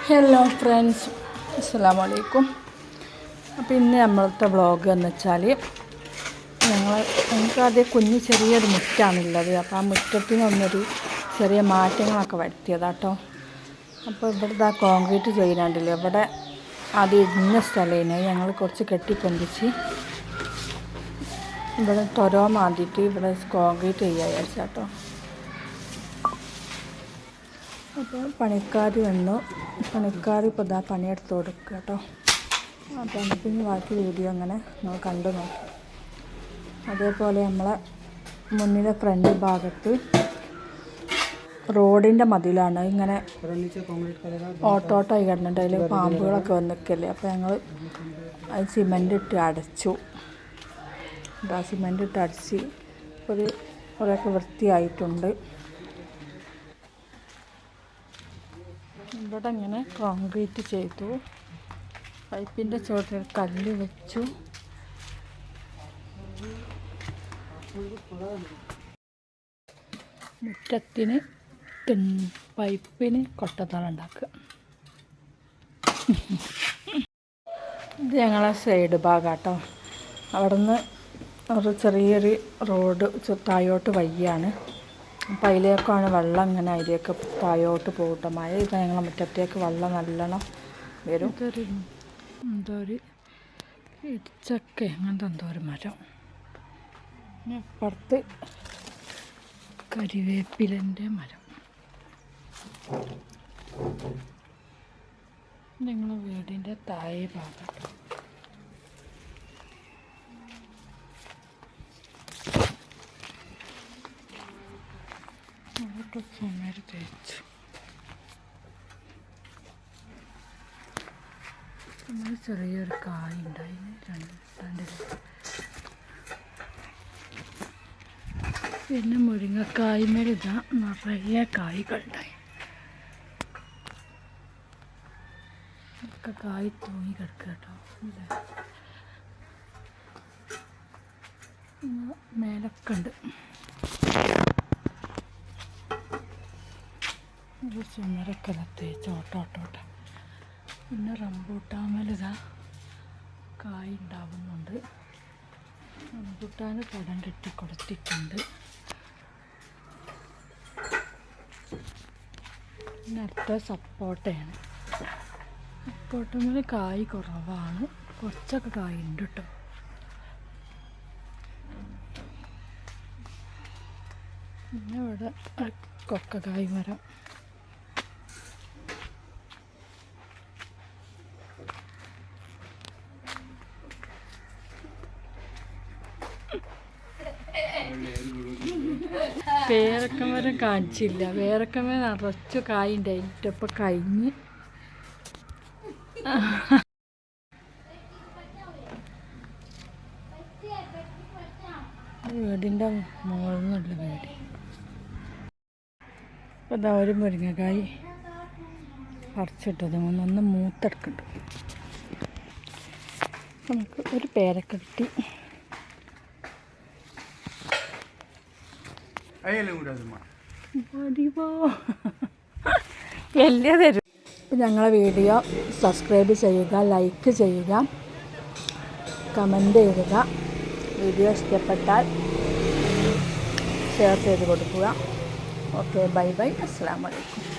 Hello friends, അസ്സലാമു അലൈക്കും. അപ്പോൾ ഇന്ന് നമ്മളത്തെ വ്ളോഗ് എന്ന് വെച്ചാൽ ഞങ്ങൾക്ക് കുഞ്ഞ് ചെറിയൊരു മുറ്റാണുള്ളത്. അപ്പോൾ ആ മുറ്റത്തിനൊന്നൊരു ചെറിയ മാറ്റങ്ങളൊക്കെ വരുത്തിയതാട്ടോ. അപ്പോൾ ഇവിടുത്തെ ആ കോൺക്രീറ്റ് ചെയ്യാണ്ടില്ല, ഇവിടെ ആദ്യം ഇന്ന സ്ഥലമാണ് ഞങ്ങൾ കുറച്ച് കെട്ടിപ്പൊന്തിച്ച് ഇവിടെ തൊരോ മാന്തിയിട്ട് ഇവിടെ കോൺക്രീറ്റ് ചെയ്യാൻ വിചാരിച്ചാട്ടോ. അപ്പോൾ പണിക്കാർ വന്നു, പണിക്കാർ ഇപ്പോൾ ഇതാ പണിയെടുത്ത് കൊടുക്കുക കേട്ടോ. അപ്പോൾ നമുക്ക് ഇനി ബാക്കി വീഡിയോ അങ്ങനെ നമ്മൾ കണ്ടു നോക്കി. അതേപോലെ നമ്മളെ മുന്നിലെ ഫ്രണ്ട് ഭാഗത്ത് റോഡിൻ്റെ മതിലാണ്, ഇങ്ങനെ ഓട്ടോട്ടായി കിടന്നിട്ട് അതിൽ പാമ്പുകളൊക്കെ വന്ന് നിൽക്കല്ലേ. അപ്പോൾ ഞങ്ങൾ അത് സിമൻ്റ് ഇട്ട് അടച്ചു. ആ സിമൻ്റ് ഇട്ട് അടച്ച് കുറേയൊക്കെ വൃത്തിയായിട്ടുണ്ട്. ഇവിടെ ഇങ്ങനെ കോൺക്രീറ്റ് ചെയ്തു, പൈപ്പിൻ്റെ ചുവട്ടിൽ കല്ല് വെച്ചു. മുറ്റത്തിന് പൈപ്പിന് കൊട്ടത്തളം ഉണ്ടാക്കുക. ഇത് ഞങ്ങളെ സൈഡ് ഭാഗം കേട്ടോ. അവിടെ നിന്ന് ഒരു ചെറിയൊരു റോഡ് താഴോട്ട് വയ്യാണ്. അപ്പം അതിലേക്കാണ് വെള്ളം ഇങ്ങനെ അതിലേക്ക് താഴോട്ട് പോകട്ടെ. മഴ ഇപ്പം ഞങ്ങളെ മുറ്റത്തേക്ക് വെള്ളം നല്ലോണം വരും. എന്തോ ഒരു ഇടിച്ചക്ക അങ്ങനത്തെ എന്തോ ഒരു മരം. പിന്നെ അപ്പുറത്ത് കരിവേപ്പിലൻ്റെ മരം. ഞങ്ങളെ വീടിൻ്റെ താഴെ ഭാഗം. ചുമര് തേച്ചു. നമ്മൾ ചെറിയൊരു കായ് ഉണ്ടായി, രണ്ടിൽ. പിന്നെ മുരിങ്ങക്കായ്മേൽ ഇതാ നിറയെ കായ്കളുണ്ടായി. ഒക്കെ കായ് തൂങ്ങി കിടക്കുക കേട്ടോ. മേലൊക്കെ ഉണ്ട്. ഒരു ചുമരൊക്കെ തേച്ച് ഓട്ടോട്ടോട്ട. പിന്നെ റംബൂട്ടാമേലിതാ കായ് ഉണ്ടാവുന്നുണ്ട്. റംബൂട്ടാന് പടം കെട്ടി കൊടുത്തിട്ടുണ്ട്. പിന്നെ അടുത്ത സപ്പോട്ടയാണ്. സപ്പോട്ടമേൽ കായ് കുറവാണ്, കുറച്ചൊക്കെ കായ് ഉണ്ട് കേട്ടോ. പിന്നെ ഇവിടെ കൊക്കക്കായ് മരം. പേരക്കമരം കാണിച്ചില്ല. പേരക്കമരം നിറച്ചു കായ് ഉണ്ടായിട്ട് ഇപ്പം കഴിഞ്ഞ്. വീടിൻ്റെ മുകളിൽ നിന്നുള്ള വീട്. അപ്പോൾ ഇതാ ഒരു മുരിങ്ങക്കായ് പറിച്ചിട്ടത് ഒന്ന് മൂത്തെടുക്കുന്നുണ്ട്. നമുക്ക് ഒരു പേരക്ക കിട്ടി. വലിയ തരും. ഇപ്പം ഞങ്ങളെ വീഡിയോ സബ്സ്ക്രൈബ് ചെയ്യുക, ലൈക്ക് ചെയ്യുക, കമൻ്റ് ചെയ്യുക. വീഡിയോ ഇഷ്ടപ്പെട്ടാൽ ഷെയർ ചെയ്ത് കൊടുക്കുക. ഓക്കെ, ബൈ ബൈ, അസ്സലാമു അലൈക്കും.